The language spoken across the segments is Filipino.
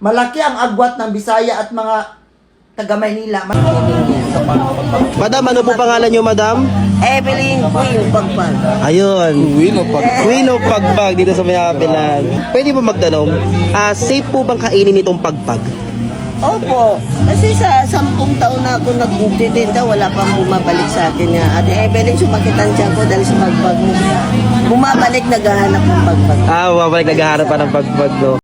Malaki ang agwat ng Bisaya at mga taga Maynila. Madam, ano po pangalan niyo, madam? Evelyn Queen Pagpag. Ayun. Queen of Pagpag dito sa Mayapilan. Pwede po magtanong, safe po bang kainin itong pagpag? Opo, kasi sa 10 taon na ako nagtitinda, wala pang bumabalik sa akin nga. Ate Evelyn, sumakit ang tiyan ko dahil sa pagpag mo. Bumabalik, naghahanap ng pagpag. Bumabalik naghahanap pa ng pagpag, no?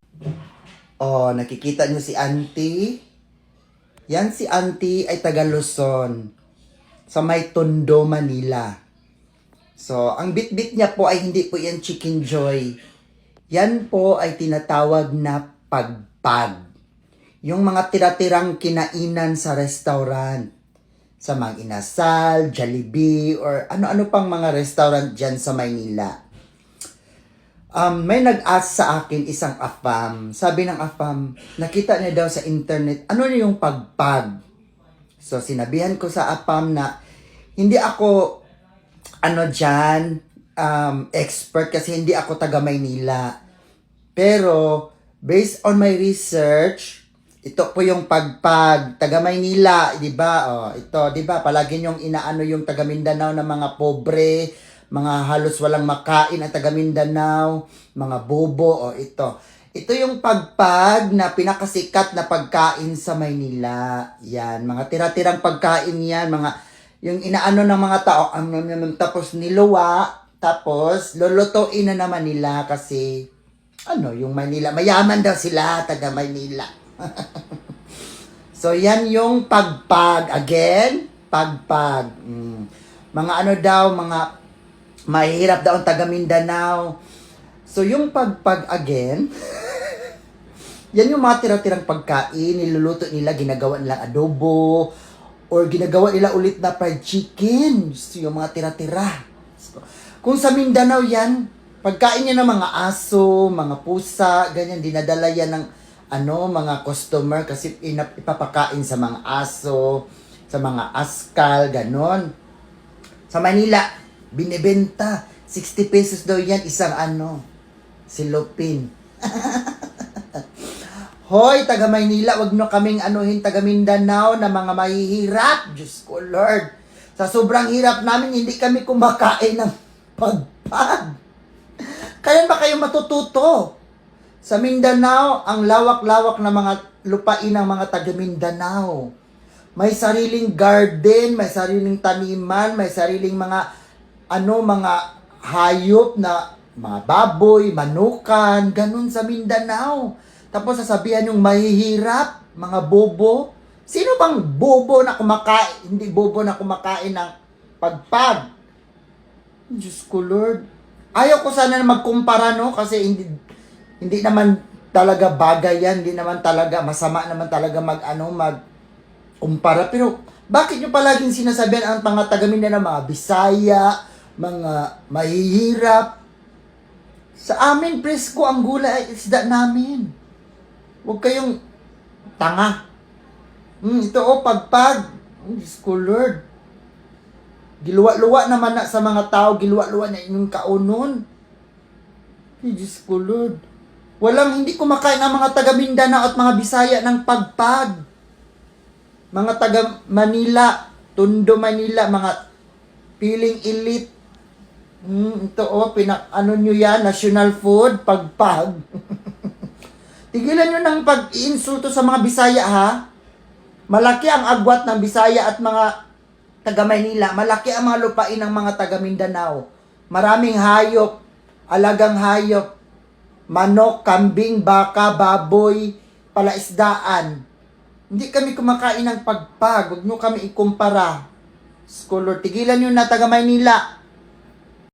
Oh, nakikita niyo si Auntie? Yan si Auntie ay taga Luzon. Sa may Tondo, Manila. So, ang bit-bit niya po ay hindi po yan Chicken Joy. Yan po ay tinatawag na pagpag. Yung mga tira-tirang kinainan sa restaurant. Sa Mang Inasal, Jollibee, or ano-ano pang mga restaurant dyan sa Maynila. May nag-ask sa akin isang AFAM. Sabi ng AFAM, nakita niya daw sa internet, ano na yung pagpag? So, sinabihan ko sa AFAM na hindi ako, expert kasi hindi ako taga Maynila. Pero, based on my research, ito po yung pagpag, taga Maynila, di ba? Oh, ito, di ba? Palagi niyong inaano yung taga Mindanao na mga pobre, mga halos walang makain ang taga Mindanao, mga bobo, o ito. Ito yung pagpag na pinakasikat na pagkain sa Maynila. Yan, mga tira-tirang pagkain yan, mga yung inaano ng mga tao, tapos niluwa, tapos lulutuin na naman nila kasi yung Maynila, mayaman daw sila, taga Maynila. So, yan yung pagpag. Again, pagpag. Mga mga mahirap daw ang taga Mindanao. So, yung pagpag again, yan yung mga tira-tirang pagkain, niluluto nila, ginagawa nilang adobo, or ginagawa nila ulit na fried chicken. So, yung mga tira-tira. So, kung sa Mindanao yan, pagkain niya ng mga aso, mga pusa, ganyan, dinadala yan ng mga customer kasi ipapakain sa mga aso, sa mga askal, ganon. Sa Manila, binibenta. 60 pesos daw yan, isang silupin. Hoy, taga Maynila, wag nyo kaming taga Mindanao na mga mahihirap. Diyos ko, Lord. Sa sobrang hirap namin, hindi kami kumakain ng pagpag. Kailan ba kayo matututo? Sa Mindanao, ang lawak-lawak na mga lupain ng mga taga Mindanao. May sariling garden, may sariling taniman, may sariling mga mga hayop na mga baboy, manukan, ganun sa Mindanao. Tapos sasabihan yung mahihirap, mga bobo. Sino bang bobo na kumakain, hindi bobo na kumakain ng pagpag? Diyos ko, Lord. Ayaw ko sana na magkumpara, no? Kasi hindi naman talaga bagay yan, hindi naman talaga, masama naman talaga mag-kumpara. Pero, bakit nyo palaging sinasabihan ang mga taga Mindanao, mga Bisaya, mga mahihirap? Sa amin, presko ang gulay ay isda namin. Huwag kayong tanga. Ito pagpag. Diyos ko, Lord. Giluwa-luwa naman na sa mga tao, giluwa-luwa na inyong kaunon. Diyos ko, Lord. Hindi kumakain ang mga taga Mindanao at mga Bisaya ng pagpag. Mga taga Manila, Tondo, Manila, mga piling elite. Ito nyo yan, national food, pagpag. Tigilan nyo ng pag-iinsulto sa mga Bisaya, ha? Malaki ang agwat ng Bisaya at mga taga Manila. Malaki ang mga lupain ng mga taga Mindanao. Maraming hayop, alagang hayop, manok, kambing, baka, baboy, palaisdaan. Hindi kami kumakain ng pagpag. Huwag nyo kami ikumpara. Scholar, tigilan nyo na taga Maynila.